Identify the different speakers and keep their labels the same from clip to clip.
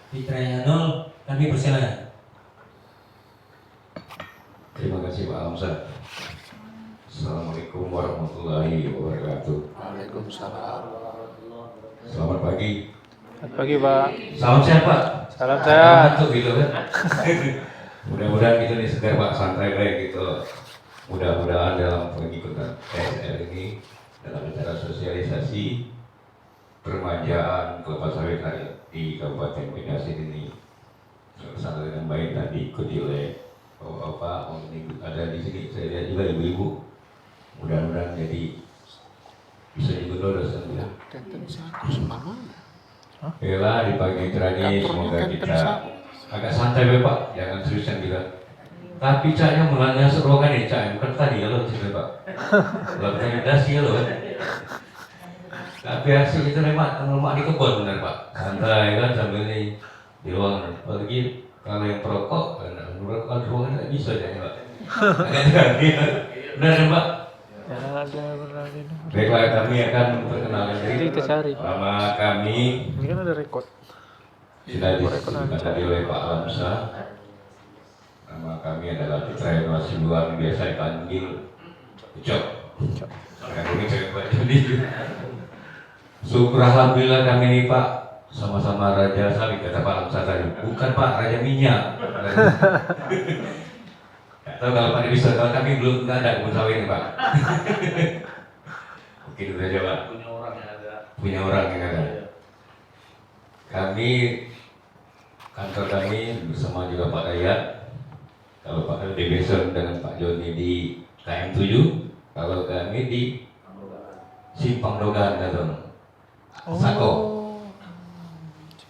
Speaker 1: Fitraya 0, kami persilakan.
Speaker 2: Terima kasih Pak Hamzah. Assalamualaikum warahmatullahi wabarakatuh.
Speaker 3: Waalaikumsalam.
Speaker 2: Selamat pagi.
Speaker 3: Selamat pagi Pak.
Speaker 2: Salam sehat Pak.
Speaker 3: Salam sehat.
Speaker 2: Tuh gitu kan. Mudah-mudahan kita nih segar Pak, santai baik gitu. Mudah-mudahan dalam pengikutan TSL ini dalam acara sosialisasi permajaan kelapa sawit hari di Kabupaten Pendasin ini terlaksana dengan baik dan diikuti oleh Bapak ini ada di sini. Saya lihat juga ibu-ibu. Mudah-mudahan jadi bisa digundul dosen ya. Bella di pagi terakhir semoga kita agak santai Pak, jangan seriusan kita. Tapi caknya mulanya seruangan nih cak, bukan tadi ya lo cerita Pak. Kalau kita dasi ya lo kan. Tapi hasil itu lemak di kebun benar Pak. Santai kan sambil ini di ruangan. Apalagi kalau yang perokok, merokok di ruangan tidak bisa ya Pak. Agak ganti. Benar ya Pak. Baiklah, kami akan memperkenalkan diri. Nama kami
Speaker 3: Ini kan ada rekod.
Speaker 2: sudah disebutkan tadi oleh Pak Hamzah. Nama kami adalah Fitraya Siluan, biasa dipanggil Ucok. Sekarang ini saya Pak Joni. Syukur alhamdulillah kami ini Pak sama-sama Raja Sawit, kata Pak Hamzah tadi. Bukan Pak, Raja Minyak. Atau kalau Pak bisa, kalau kami belum nggak ada kebun sawit nih Pak. Mungkin udah aja Pak. Punya orang yang ada. Kami kantor kami bersama juga Pak Dayat. Kalau Pak Debeson dengan Pak Joni di KM7, kalau kami di Simpang Dogan datang. Sako.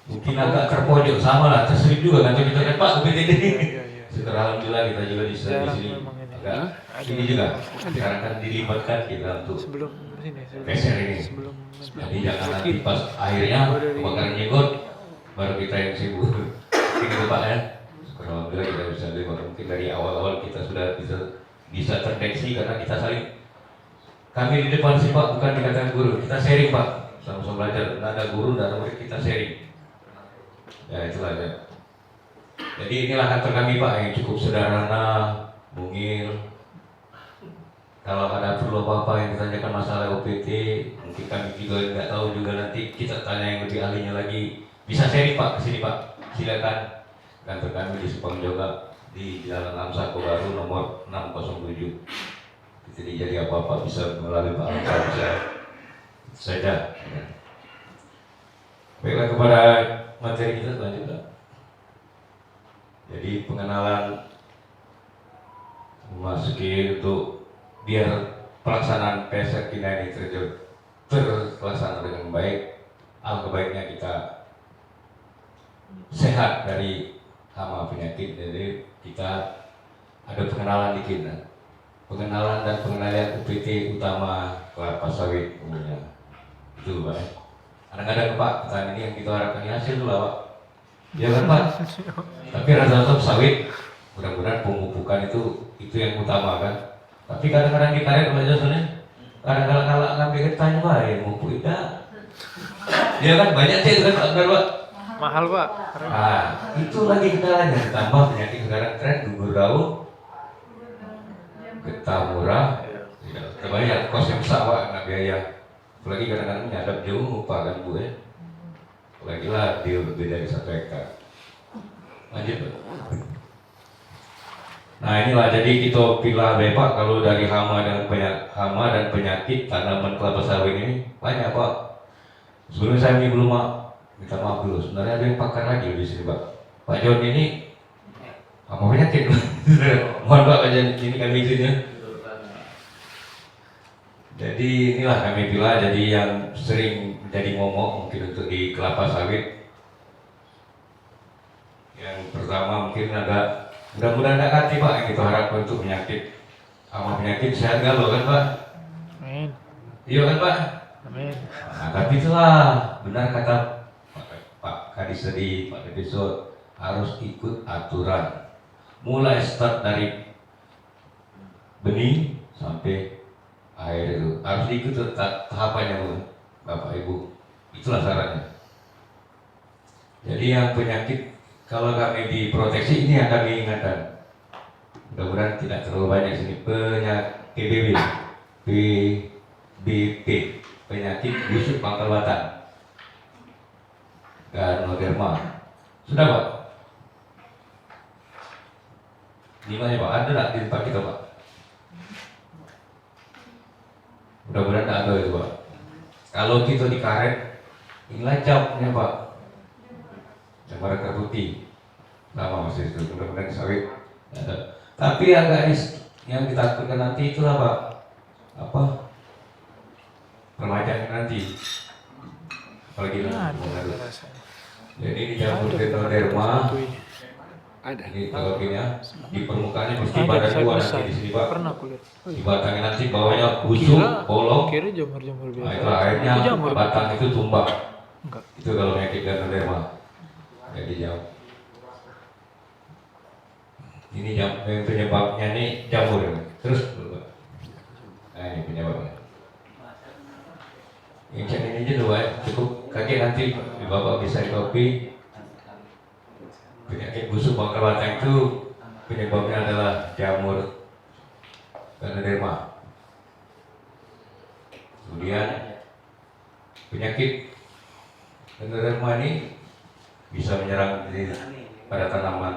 Speaker 2: Mungkin agak terpojok sama lah, terselip juga kan kita kan Pak UPTD. Setelah alhamdulillah kita juga di sini agak ini juga sekarang kan dilibatkan kita untuk
Speaker 3: Sebelum sini.
Speaker 2: PCR ini. Jadi jangan nanti pas akhirnya kebakaran jenggot baru kita yang sibuk. Gitu Pak ya. Alhamdulillah kita bisa lihat mungkin dari awal-awal kita sudah bisa terdeteksi karena kita saling kami di depan sih Pak, bukan dikatakan guru, kita sharing Pak, sama-sama belajar. Tidak ada guru, tidak ada murid, kita sharing. Ya itulah ya. Jadi inilah kantor kami Pak yang cukup sederhana, mungil. Kalau ada perlu apa-apa yang ditanyakan masalah OPT, mungkin kami juga nggak tahu juga nanti kita tanya yang lebih ahlinya lagi. Bisa sharing Pak, kesini Pak, silakan. Kantor kami di Simpang Joga di Jalan Amsako Baru nomor 607. Jadi apa-apa bisa melalui Pak Hamzah bisa saja. Baiklah kepada materi kita selanjutnya. Jadi pengenalan memasuki untuk biar pelaksanaan PSR kita ini terlaksana dengan baik. Alangkah baiknya kita sehat dari hama penyakit. Jadi kita ada pengenalan dikit. Pengenalan dan pengendalian UPT utama kelapa sawit umumnya. Itu Pak. Kadang-kadang Pak, petani ini yang kita harapkan hasil dulu Pak. Ya kan Pak? Tapi rata-rata sawit, mudah-mudahan pemupukan itu yang utama kan. Tapi kadang-kadang kita lihat Pak Josonya, kadang-kadang kalau ngambil ketanya Pak, ya mupuk tidak. Ya kan banyak sih itu kan Pak.
Speaker 3: Mahal Pak.
Speaker 2: Nah, itu lagi kendalanya. Ditambah penyakit sekarang tren gugur daun, getah murah, ya, terbayar kos yang besar Pak, nggak biaya. Apalagi kadang-kadang nyadap jauh lupa kan Bu ya. Apalagi lah dia lebih dari 1 hektar. Lanjut Pak. Nah inilah jadi kita pilih Pak kalau dari hama dan penyakit tanaman kelapa sawit ini banyak Pak. Sebelumnya saya belum minta maaf dulu. Sebenarnya ada yang pakar lagi di sini Pak. Pak John ini apa penyakit? Mohon Pak ini kami izinnya. Jadi inilah kami pilih jadi yang sering menjadi momok mungkin untuk di kelapa sawit. Yang pertama mungkin agak mudah-mudahan tidak hati Pak yang kita harapkan untuk penyakit. Sama penyakit sehat galau kan Pak?
Speaker 3: Amin.
Speaker 2: Iya kan Pak?
Speaker 3: Amin.
Speaker 2: Nah tapi itulah benar kata Pak Kadis tadi, Pak episode harus ikut aturan. Mulai start dari benih sampai akhir itu harus diikut tahapannya Bu, Bapak Ibu. Itulah syaratnya. Jadi yang penyakit kalau kami diproteksi ini yang kami ingatkan. Mudah-mudahan tidak terlalu banyak sini penyakit PBB, PBP, penyakit busuk pangkal batang, Ganoderma. Sudah Pak? Gimana Pak? Ada nggak di tempat kita Pak? Mudah-mudahan tidak ada itu Pak. Kalau kita dikaret, inilah jamnya Pak. Yang mereka putih, lama masih itu. Mudah-mudahan sawit. Tapi agak yang ditakutkan nanti itu apa? Apa? Permajaan nanti. Apalagi
Speaker 3: Ada rasanya.
Speaker 2: jadi di jamur Ganoderma.
Speaker 4: Ada.
Speaker 2: Ini kalau gini ya, di permukaannya mesti
Speaker 3: Ada
Speaker 2: badan dua
Speaker 3: besar-besar.
Speaker 2: nanti di sini Pak.
Speaker 3: Pernah aku lihat. Oh,
Speaker 2: Di
Speaker 3: iya.
Speaker 2: batangnya nanti bawahnya busuk, bolong.
Speaker 3: Kira jamur-jamur biasa.
Speaker 2: Nah itu akhirnya
Speaker 3: Itu jamur.
Speaker 2: batang itu tumbang.
Speaker 3: Enggak.
Speaker 2: Itu kalau penyakit Ganoderma. Jadi jauh. Ini penyebabnya ini jamur. Terus dulu Pak. Nah ini penyebabnya. Yang ini aja dulu ya, cukup kaget nanti Bapak bisa di kopi. Penyakit busuk pangkal batang itu penyebabnya adalah jamur Ganoderma. Kemudian penyakit Ganoderma ini bisa menyerang pada tanaman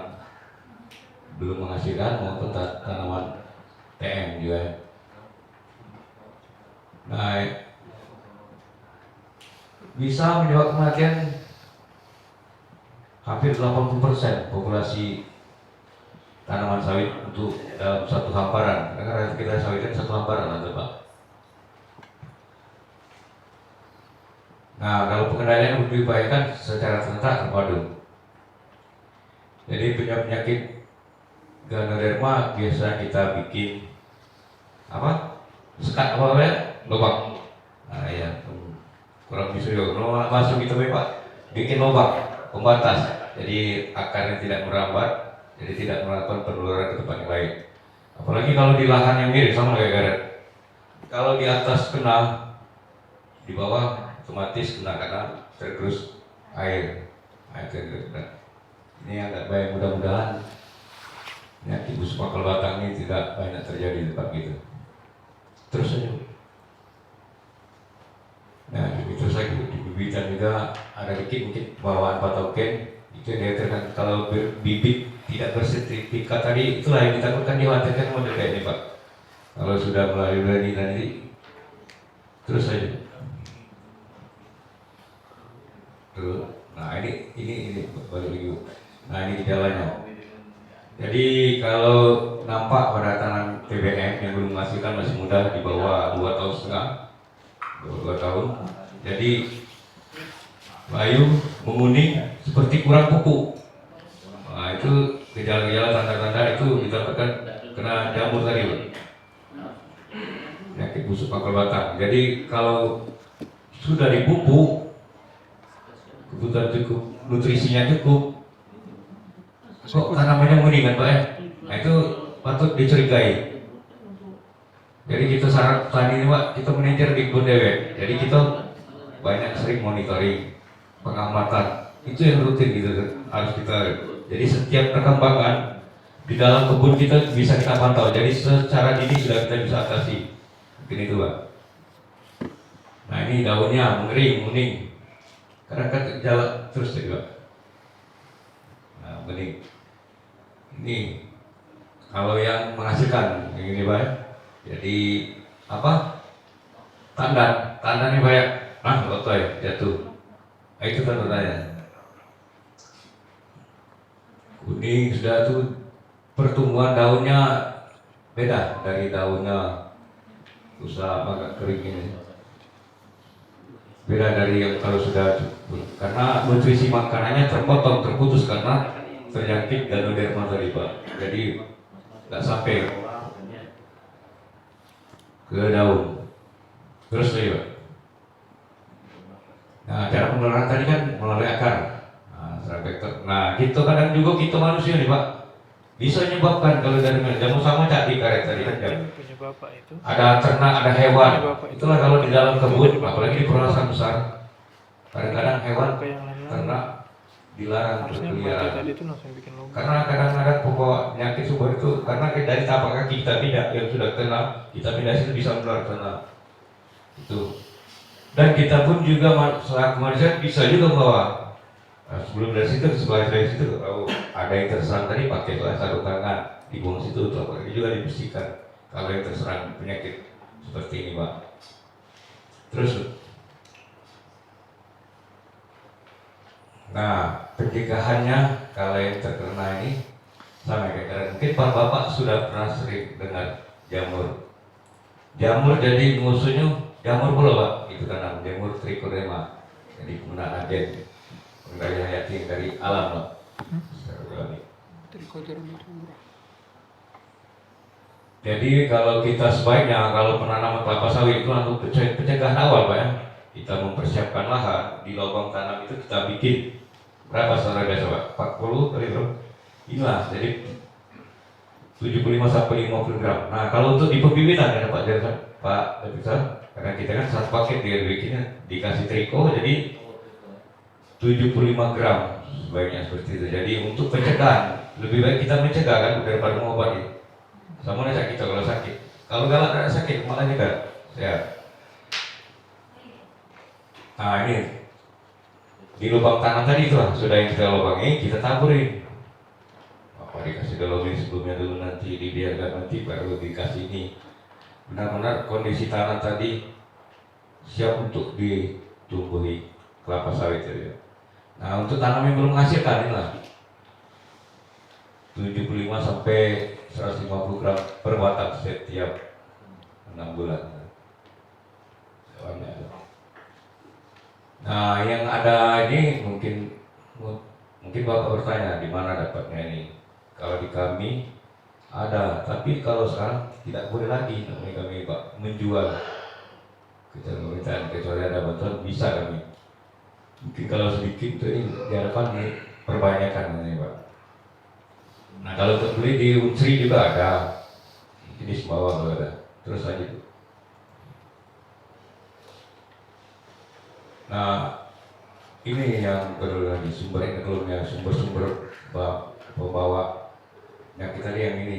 Speaker 2: belum menghasilkan maupun tanaman TM juga. Nah, bisa menyebabkan kematian hampir 80% populasi tanaman sawit untuk dalam satu hamparan. Karena kita sawit kan satu hamparan ada Pak. Nah, kalau pengendalian lebih baik kan secara serentak terpadu. Jadi penyakit Ganoderma biasa kita bikin apa? Sekat apa ya? Lubang. Nah ya, kurang bisa juga. Masuk gitu Pak, bikin lubang pembatas. Jadi akarnya tidak merambat, jadi tidak melakukan penularan ke tempat yang lain. Apalagi kalau di lahan yang mirip sama kayak garet. Kalau di atas kena, di bawah otomatis kena karena tergerus air. Ini agak baik, mudah-mudahan penyakit busuk pangkal batang ini tidak banyak terjadi di tempat gitu. Terus saja. Nah, itu saya di bibitan juga ada dikit mungkin bawaan patogen itu yang dikatakan kalau bibit tidak bersertifikat tadi itulah yang ditakutkan dikhawatirkan model kayak ini Pak. Kalau sudah melalui nanti terus saja. Terus, nah ini balik lagi. Nah ini gejalanya. Jadi kalau nampak pada tanam TBM yang belum menghasilkan masih muda di bawah 2,5 tahun, 2 tahun. Jadi layu menguning seperti kurang pupuk. Nah itu gejala-gejala tanda-tanda itu didapatkan kena jamur tadi, penyakit busuk pangkal batang. Jadi kalau sudah dipupuk, kebutuhan cukup, nutrisinya cukup, kok tanamannya menguning kan Pak ya? Nah itu patut dicurigai. Jadi kita saran petani ini Pak, kita manajer di kebun dewek. Jadi kita banyak sering monitoring, pengamatan. Itu yang rutin gitu harus kita. Jadi setiap perkembangan di dalam kebun kita bisa kita pantau. Jadi secara dini sudah kita bisa atasi. Mungkin itu Pak. Nah ini daunnya mengering, kuning. Karena kan gejala terus jadi Pak. Nah bening. Ini kalau yang menghasilkan yang ini Pak. Jadi apa? Tanda ini banyak. Nah, lotoy jatuh. Nah, itu tandanya. Kuning sudah tuh pertumbuhan daunnya beda dari daunnya usaha agak kering ini. Beda dari yang kalau sudah karena nutrisi makanannya terpotong, terputus karena terjangkit Ganoderma tadi Pak. Jadi nggak sampai ke daun. Terus lagi Pak. Nah, cara penularan tadi kan melalui akar. Nah, kita kadang juga kita manusia nih Pak bisa menyebabkan kalau dari jamu sama cak di karet tadi kan.
Speaker 3: Punya bapak itu.
Speaker 2: Ada ternak, ada hewan. Itulah kalau di dalam kebun, apalagi di perluasan besar. Kadang-kadang hewan ternak dilarang
Speaker 3: Harusnya
Speaker 2: berkeliaran.
Speaker 3: Bapak tadi itu langsung bikin logo.
Speaker 2: Karena kadang-kadang pembawa penyakit subur itu karena dari tapak kaki kita tidak yang sudah kena, kita pindah situ bisa menular kena itu. Dan kita pun juga selaku manusia bisa juga membawa. Nah, sebelum dari situ, setelah dari situ, kalau ada yang terserang tadi pakai sarung tangan, dibuang situ, telapak kaki juga dibersihkan. Kalau yang terserang penyakit seperti ini, Pak. Terus, nah pencegahannya kalau yang terkena ini sama kayak mungkin Pak Bapak sudah pernah sering dengar jamur. Jamur jadi musuhnya jamur pula Pak, itu karena jamur trichoderma. Jadi penggunaan agen pengendali hayati dari alam Pak. Jadi kalau kita sebaiknya kalau penanaman kelapa sawit itu untuk pencegahan awal Pak ya, kita mempersiapkan lahan di lubang tanam itu kita bikin berapa saudara biasa Pak? 40 kali bro. Inilah jadi 75 sampai 50 gram. Nah kalau untuk di pembibitan ya Pak Deputi, karena kita kan satu paket dia bikinnya dikasih triko jadi 75 gram sebaiknya seperti itu. Jadi untuk pencegahan lebih baik kita mencegah kan daripada mengobati. Sama aja kita kalau sakit. Kalau galak ada sakit malah juga sehat. Nah ini di lubang tanam tadi itu lah sudah yang kita lubangi kita taburin. Apa dikasih dolomin sebelumnya dulu nanti dibiarkan nanti baru dikasih ini. Benar-benar kondisi tanah tadi siap untuk ditumbuhi kelapa sawit tadi. Nah untuk tanam yang belum menghasilkan inilah 75 sampai 150 gram per batang setiap 6 bulan. Nah yang ada ini mungkin Bapak bertanya di mana dapatnya ini. Kalau di kami ada, tapi kalau sekarang tidak boleh lagi kami Pak menjual kecuali permintaan, kecuali ada bantuan bisa kami. Mungkin kalau sedikit itu ini diharapkan perbanyakan ini Pak. Nah kalau untuk beli di Unsri juga ada, di Sumbawa juga ada. Terus lanjut. Nah ini yang perlu lagi sumber ekonominya, sumber-sumber pembawa penyakit tadi yang ini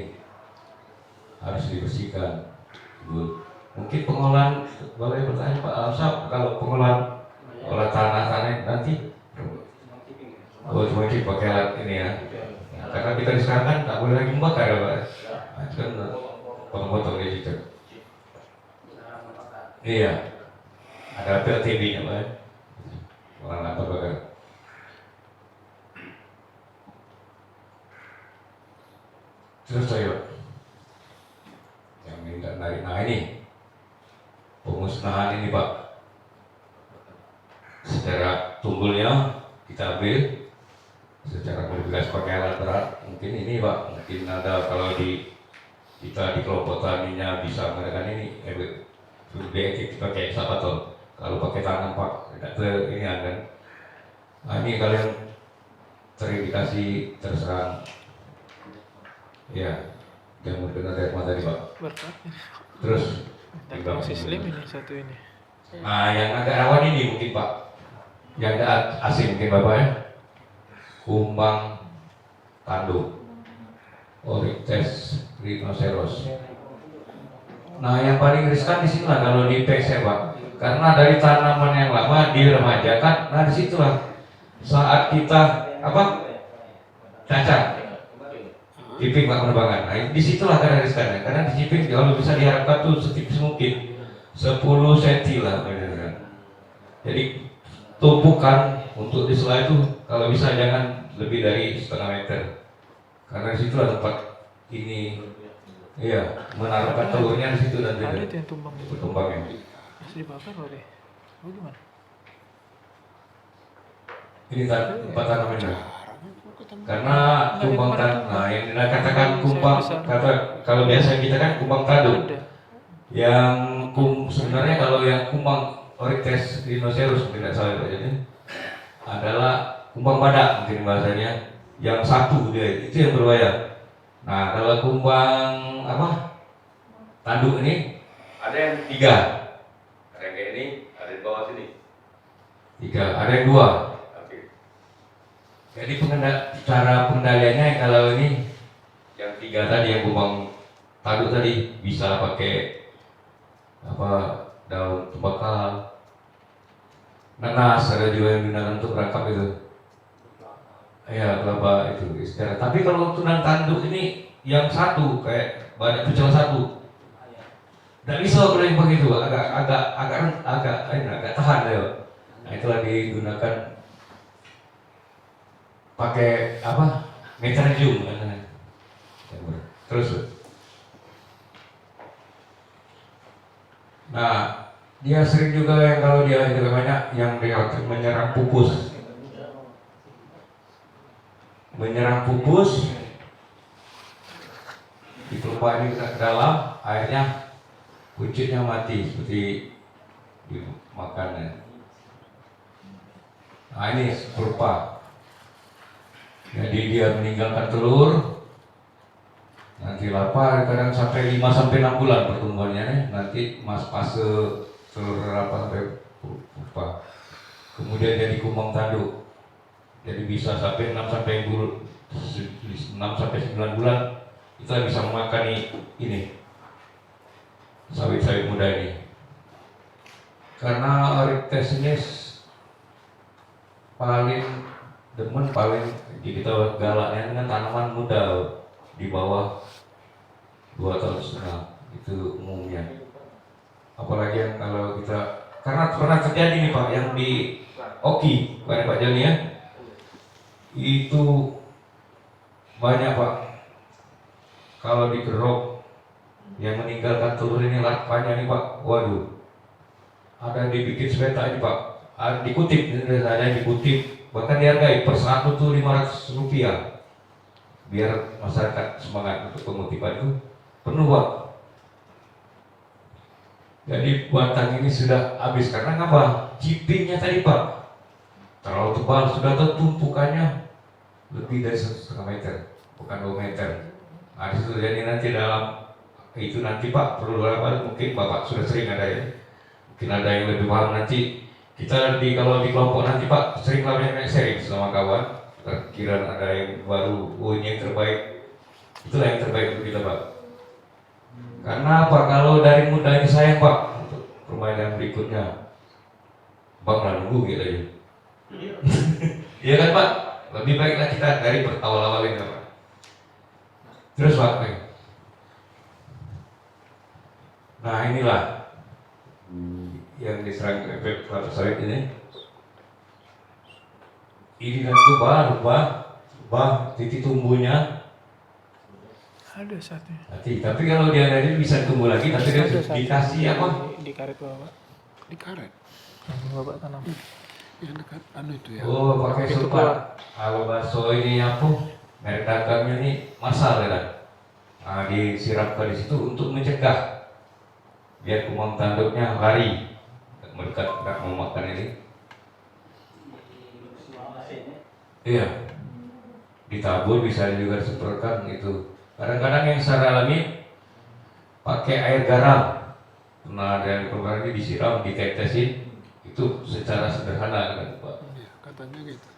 Speaker 2: harus dibersihkan. Mungkin pengolahan, boleh bertanya Pak Alsap, kalau pengolahan olah tanah nanti cuma pakai alat ini ya. Karena kita sekarang kan tak boleh lagi membakar ya Pak. Nah, itu kan potong-potong di situ. Iya, ada PLTB-nya Pak. Orang apa bakar. Terus saya yang minta narik, nah ini pemusnahan ini Pak. Secara tunggulnya kita ambil, secara modifikasi pakai alat berat. Mungkin ini Pak, mungkin ada kalau kita di kelompok taninya bisa mengadakan ini, kita pakai sapato. Kalau pakai tangan Pak, tidak ini kan. Nah ini kalau yang terindikasi terserang, ya jamur kena dari mata tadi Pak. Terus
Speaker 3: masih slim ini satu ini.
Speaker 2: Nah yang agak rawan ini mungkin Pak, yang agak asing mungkin Bapak ya, kumbang tanduk, Oryctes rhinoceros. Nah yang paling riskan di sini lah kalau di PC Pak, karena dari tanaman yang lama diremajakan. Nah disitulah saat kita cacat ciping Pak penerbangan. Nah disitulah karena riskannya, karena di ciping kalau bisa diharapkan tuh setipis mungkin 10 cm lah kan. Jadi tumpukan untuk di sela itu kalau bisa jangan lebih dari setengah meter, karena disitulah tempat ini menaruhkan telurnya di situ dan
Speaker 3: ada yang tumbang itu.
Speaker 2: Tumbangnya
Speaker 3: Masih dibakar loh deh. Gimana?
Speaker 2: ini tempat tanamannya. Karena kumbang nah yang dikatakan kumbang kalau biasa kita kan kumbang tanduk. Yang sebenarnya kalau yang kumbang Oryctes rhinoceros tidak salah Pak, jadi adalah kumbang badak mungkin bahasanya, yang satu dia itu yang berbahaya. Nah kalau kumbang tanduk ini ada yang 3, ada yang kayak ini, ada di bawah sini 3, ada yang 2. Oke. Jadi cara pengendaliannya kalau ini yang 3 tadi yang kumang taduk tadi bisa pakai daun tembakau, nanas ada juga yang digunakan untuk rangkap itu. Ya kelapa itu istilah. Tapi kalau tunang tanduk ini yang satu kayak banyak pecel satu. Tidak bisa kalau yang begitu, agak tahan ya. Nah itulah digunakan pakai metrarium kan. Terus. Nah dia sering juga yang kalau dia itu banyak yang dia menyerang pupus. Ditumpah ini ke dalam, airnya kucingnya mati seperti dimakannya. Nah ini purpa. Jadi dia meninggalkan telur, nanti lapar kadang sampai 5-6 bulan pertumbuhannya nih. Nanti fase telur sampai purpa. Kemudian jadi kumang tanduk. Jadi bisa sampai 6-9 bulan itu bisa memakan ini sawit-sawit muda ini. Karena Oryctes ini paling kita galaknya dengan tanaman muda di bawah 2,5 tahun itu umumnya. Apalagi yang kalau kita karena pernah terjadi nih Pak yang di Oki Pak Joni ya. Itu banyak Pak kalau digerok yang meninggalkan telur ini larvanya nih Pak. Waduh, ada dibikin sepeta ini Pak, dikutip bahkan dihargai per 1 tuh 500 rupiah biar masyarakat semangat untuk pengutipan itu penuh Pak. Jadi batang ini sudah habis karena apa? Cipingnya tadi Pak terlalu tebal, sudah tumpukannya lebih dari 1,5 meter, bukan 2 meter. Nah disitu jadi nanti dalam itu nanti Pak perlu mungkin Bapak sudah sering ada ya, mungkin ada yang lebih paham nanti kita kalau di kelompok nanti Pak sering namanya sharing sama kawan, kira ada yang baru, ini yang terbaik, itulah yang terbaik untuk kita Pak. Karena apa? Kalau dari muda ini sayang Pak untuk permainan berikutnya, Bang lah nunggu gitu aja. Iya kan Pak? Lebih baiklah kita dari awal-awal ini Pak. Terus Pak, nah inilah yang diserang efek kelapa sawit ini. Ini kan itu titik tumbuhnya
Speaker 3: ada satu.
Speaker 2: Tapi kalau dia dari bisa tumbuh lagi, tapi dia dikasih apa?
Speaker 3: Di karet Bapak.
Speaker 4: Di karet
Speaker 3: Yang Bapak tanam.
Speaker 4: yang dekat itu ya.
Speaker 2: Oh, pakai sulfat. Kalau bakso ini apa? Merek dagangnya ini masal ya kan? Nah, disiramkan di situ untuk mencegah biar kumang tanduknya lari mendekat, tidak mau makan ini. Iya, ditabur bisa juga disemprotkan itu. Kadang-kadang yang secara alami pakai air garam. Nah, dan kemarin ini disiram, ditetesin, itu secara sederhana kan Pak.
Speaker 4: Iya, katanya gitu.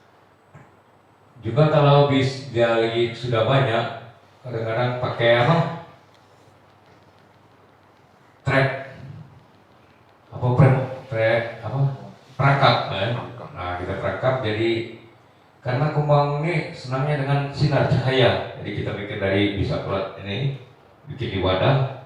Speaker 2: Juga kalau dia lagi sudah banyak, kadang-kadang pakai apa? Perangkap kan? Nah kita perangkap jadi karena kumbang ini senangnya dengan sinar cahaya, jadi kita bikin dari bisa pelat ini, bikin di wadah,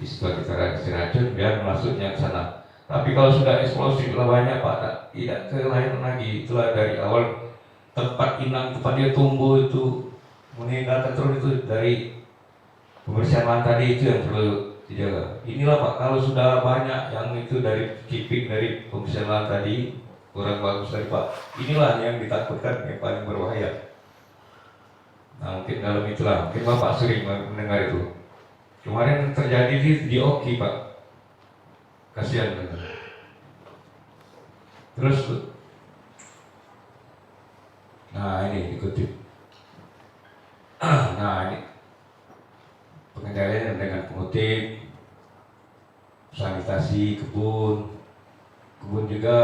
Speaker 2: di situ kita kasih racun biar masuknya ke sana. Tapi kalau sudah eksplosif lah banyak Pak, tidak ke lain lagi. Itulah dari awal tempat inang tempat dia tumbuh itu meninggalkan terus itu dari pembersihan lahan tadi itu yang perlu dijaga. Inilah Pak, kalau sudah banyak yang itu dari kipik dari pembersihan lahan tadi kurang bagus dari Pak. Inilah yang ditakutkan yang paling berbahaya. Nah mungkin dalam itulah, mungkin Bapak sering mendengar itu. Kemarin terjadi di Oki Pak. Kasihan benar. Terus, nah ini dikutip. Nah ini pengendalian dengan pengutip, sanitasi kebun juga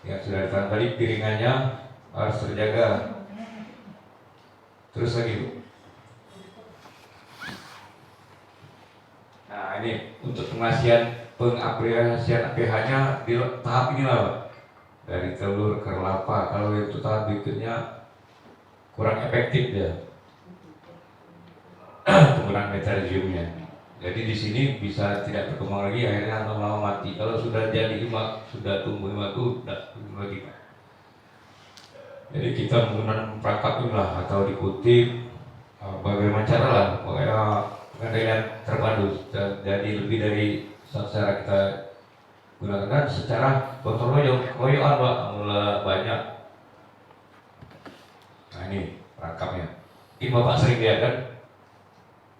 Speaker 2: yang sudah ditambah tadi piringannya harus terjaga. Terus lagi Bu. Nah ini untuk pengaplikasian pH-nya di tahap inilah Pak. Dari telur ke kelapa. Kalau itu tahap berikutnya kurang efektif ya penggunaan metarhiziumnya. Jadi di sini bisa tidak berkembang lagi, akhirnya lama-lama mati. Kalau sudah jadi imak, sudah tumbuh imak itu tidak tumbuh lagi. Jadi kita menggunakan perangkap inilah atau dikutip bagaimana cara lah, pokoknya pengandaian terpadu. Jadi lebih dari secara kita gunakan secara gotong royong Pak, mulai banyak. Nah ini perangkapnya. Ini Bapak sering lihat kan?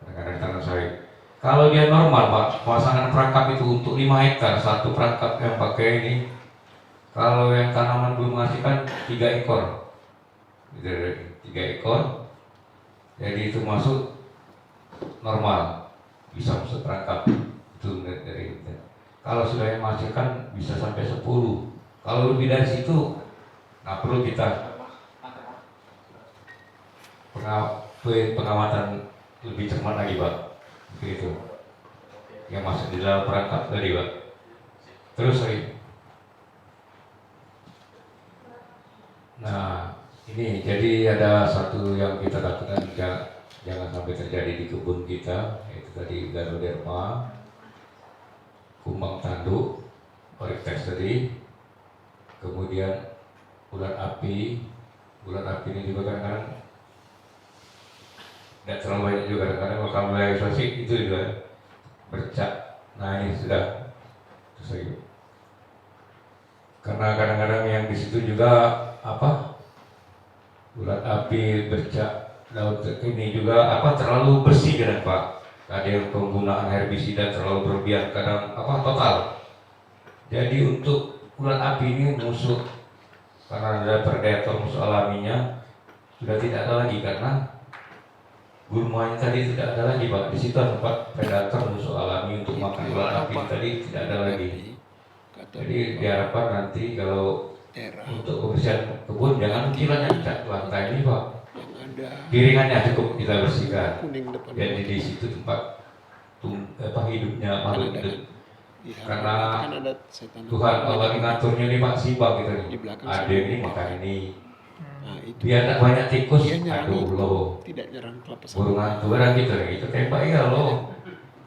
Speaker 2: Kadang-kadang tanam sawit. Kalau dia normal Pak, pemasangan perangkap itu untuk 5 hektar satu perangkap yang pakai ini. Kalau yang tanaman belum menghasilkan 3 ekor, 3 ekor. Jadi itu masuk normal, bisa masuk perangkap itu dari itu. Kalau sudah yang menghasilkan bisa sampai 10. Kalau lebih dari situ, nah perlu kita pengamatan lebih cermat lagi Pak. Begitu. Yang masuk di dalam perangkap tadi Pak. Terus lagi. Nah ini jadi ada satu yang kita takutkan jangan sampai terjadi di kebun kita, yaitu tadi Ganoderma, kumbang tanduk, Oryctex tadi, kemudian ulat api. Ulat api ini juga kadang-kadang tidak terlalu banyak juga, kadang-kadang kalau mulai isolasi itu juga bercak. Nah ini sudah terus lagi. Karena kadang-kadang yang di situ juga ulat api, bercak laut ini juga terlalu bersih kadang Pak. Ada yang penggunaan herbisida terlalu berlebihan, kadang total. Jadi untuk ulat api ini musuh, karena ada predator musuh alaminya sudah tidak ada lagi, karena gulmanya tadi tidak ada lagi Pak. Di situ tempat predator musuh alami untuk makan ulat api tadi tidak ada lagi. Jadi diharapkan nanti kalau untuk kebersihan kebun jangan kiranya cat lantai ini Pak. Piringannya cukup kita bersihkan. Jadi di situ tempat hidupnya makhluk hidup. Karena Tuhan Allah ngaturnya nih Pak sibak gitu nih. Ada ini makan ini. Biar tak banyak tikus, aduh loh.
Speaker 4: Tidak nyerang kelapa sawit.
Speaker 2: Burung hantu orang gitu, itu tembak ya loh.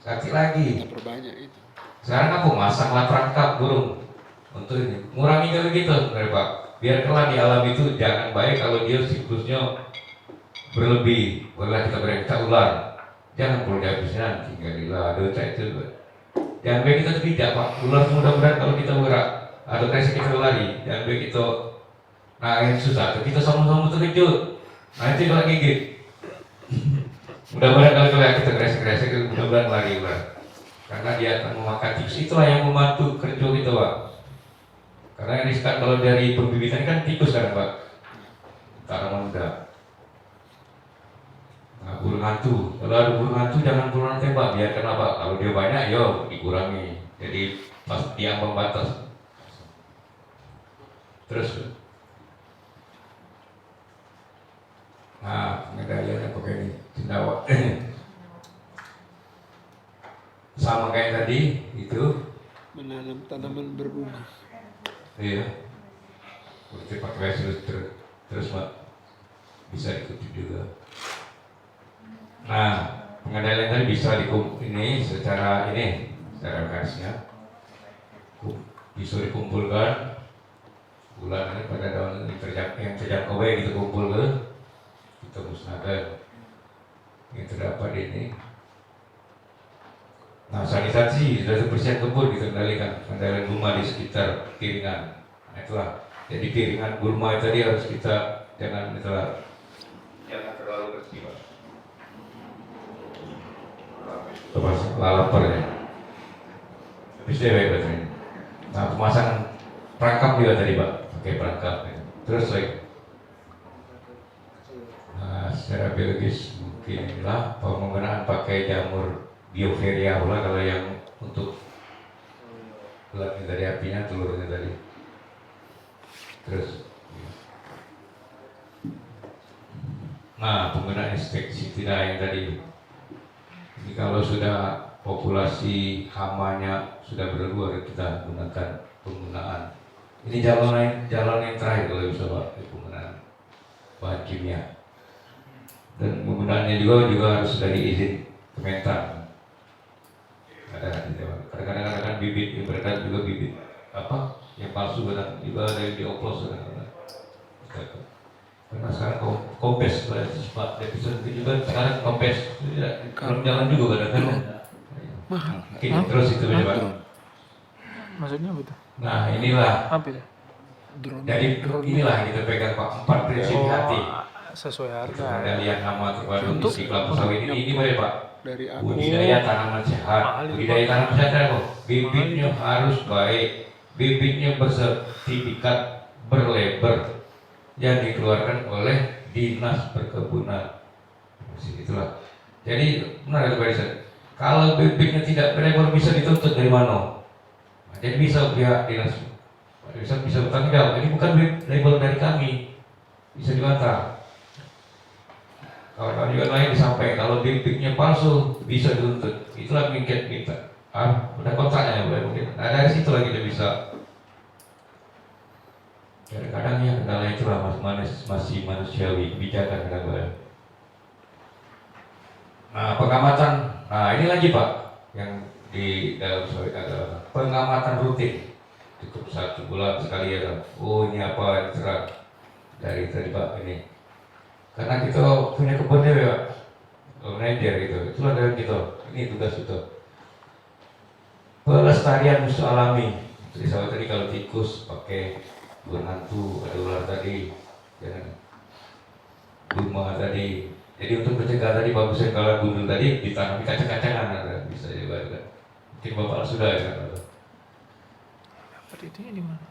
Speaker 2: Sakit lagi.
Speaker 4: Kita perbanyak itu.
Speaker 2: Sekarang aku masanglah perangkap burung untuk ini. Ngurangi juga gitu, Pak. Biar kelak di alam itu jangan baik kalau dia siklusnya berlebih. Boleh kita berita ular. Jangan perlu dihabisin nanti, tinggal aduh cek itu. Jangan baik kita tidak Pak. Ular mudah-mudahan kalau kita bergerak, atau kayak kita lari. Jangan baik kita. Nah yang susah, kita sama-sama terkejut. Nah itu kalau gigit. Mudah-mudahan kalau kita kresek-kresek, mudah-mudahan lari ular. Karena dia akan memakan tikus, itulah yang membantu kerja kita Pak. Karena yang riskan kalau dari pembibitan kan tikus kan Pak. Tanaman muda. Nah burung hantu, kalau ada burung hantu jangan burung tembak, biar kenapa? Kalau dia banyak, yo dikurangi. Jadi pas dia ambang batas. Terus. Nah, pengendaliannya pakai ini, cendawa. Sama kayak tadi, itu
Speaker 4: menanam tanaman berbunga.
Speaker 2: iya. Seperti pakai terus Pak, bisa ikuti juga. Nah, pengendalian tadi bisa ini secara kasnya bisa dikumpulkan bulan ini pada daun yang terjangkau gitu kumpul ke. Kita musnahkan yang terdapat ini. Nah sanitasi sudah kebersihan kebun kita kendalikan, kendalian gulma di sekitar piringan. Nah itulah. Jadi piringan gulma tadi harus kita jangan terlalu bersih Pak. Termasuk lapar ya. Habis dewek berarti. Nah pemasangan perangkap juga tadi Pak, pakai perangkap. Ya. Terus lagi. Secara biologis mungkin inilah penggunaan pakai jamur bioveria pula kalau yang untuk ulatnya dari apinya, telurnya tadi. Terus Nah, penggunaan insektisida yang tadi. Jadi kalau sudah populasi hamanya sudah berubah, kita gunakan penggunaan. Ini jalan yang terakhir kalau bisa Pak, penggunaan bahan kimia. Dan penggunaannya juga harus dari izin Kementan. Kadang-kadang bibit yang beredar juga bibit apa yang palsu, kadang juga ada yang dioplos kadang-kadang. Karena sekarang kompes Pak episode itu juga sekarang kompes belum jalan juga kadang-kadang.
Speaker 4: Mahal.
Speaker 2: Ini terus itu aja Pak.
Speaker 3: Maksudnya apa itu?
Speaker 2: Nah inilah
Speaker 3: Apa itu?
Speaker 4: Drone.
Speaker 2: jadi inilah kita pegang Pak 4 prinsip hati.
Speaker 3: Sesuai harga.
Speaker 2: Pengendalian hama terpadu
Speaker 4: Untuk-
Speaker 2: isi kelapa sawit ini boleh Pak.
Speaker 4: Dari apa?
Speaker 2: Budidaya tanaman sehat.
Speaker 3: Mahal itu,
Speaker 2: Budidaya
Speaker 3: Pak.
Speaker 2: tanaman sehat apa? Bibitnya harus baik. Bibitnya bersertifikat berlabel yang dikeluarkan oleh Dinas Perkebunan. Itulah. Jadi benar itu Pak Rizal. Kalau bibitnya tidak berlabel bisa dituntut dari mana? Jadi bisa pihak dinas bisa bertanggung jawab. Ini bukan label dari kami, bisa dibantah. Kawan-kawan juga lain disampaikan kalau bibitnya palsu bisa dituntut. Itulah minta. Udah kontaknya boleh mungkin. Nah dari situ lagi kita bisa. Kadang-kadang ya kendala itulah masih manusiawi, kebijakan kadang-kadang. Nah pengamatan, nah ini lagi Pak yang di dalam sawit adalah pengamatan rutin. Cukup 1 bulan sekali ya kan. Oh ini apa yang cerah dari tadi Pak ini. Karena kita punya kebunnya ya Pak, manajer gitu. Itulah dari kita. Ini tugas kita. Pelestarian musuh alami. Jadi sawit tadi kalau tikus pakai burung hantu, ada ular tadi, jangan rumah tadi. Jadi untuk mencegah tadi bagusnya kalau gundul tadi ditanami kacang-kacangan bisa juga kan. Mungkin Bapak sudah ya kan.
Speaker 3: Dapat itunya di mana?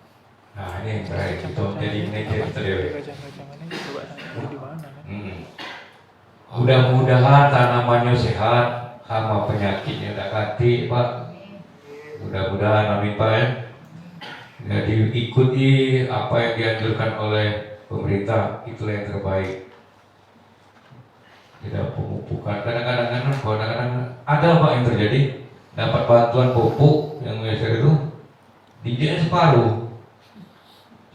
Speaker 2: Nah ini yang terakhir kita jadi manajer kita dewe.
Speaker 3: Kacang-kacangannya coba tanya di mana kan?
Speaker 2: Mudah-mudahan tanamannya sehat, hama penyakitnya tak hati Pak. Mudah-mudahan amin Pak ya. Jadi ikuti apa yang dianjurkan oleh pemerintah, itulah yang terbaik. Tidak pemupukan. Kadang-kadang ada Pak yang terjadi, dapat bantuan pupuk yang biasa itu didinya separuh.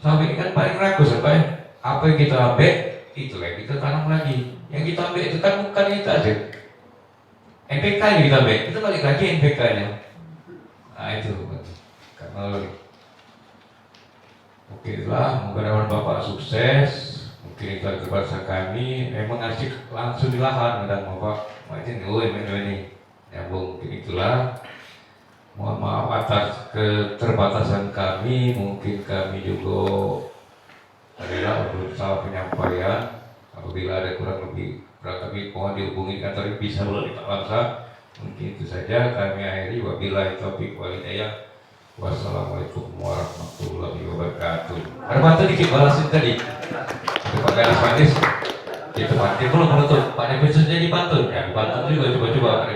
Speaker 2: Sampai kan paling rakus Pak ya. Apa yang kita ambil, itulah yang kita tanam lagi. Yang kita ambil itu kan bukan kita aja. NPK yang kita ambil, itu balik lagi NPK-nya. Nah itu karena oke lah, mudah-mudahan Bapak sukses. Mungkin itu terpaksa kami memang asik langsung di lahan dan Bapak macam ini nyambung. Mungkin itulah. Mohon maaf atas keterbatasan kami. Mungkin kami juga adalah berusaha penyampaian. Apabila ada kurang kami mohon dihubungi kantor bisa melalui Pak Lamsa. Mungkin itu saja kami akhiri. Wabillahi taufiq wal hidayah. Wassalamualaikum warahmatullahi wabarakatuh. Ada bantu dikit balasin tadi. Itu pakai alas manis. Itu mati belum menutup. Pak Nepes jadi pantun. Ya, pantun juga coba-coba.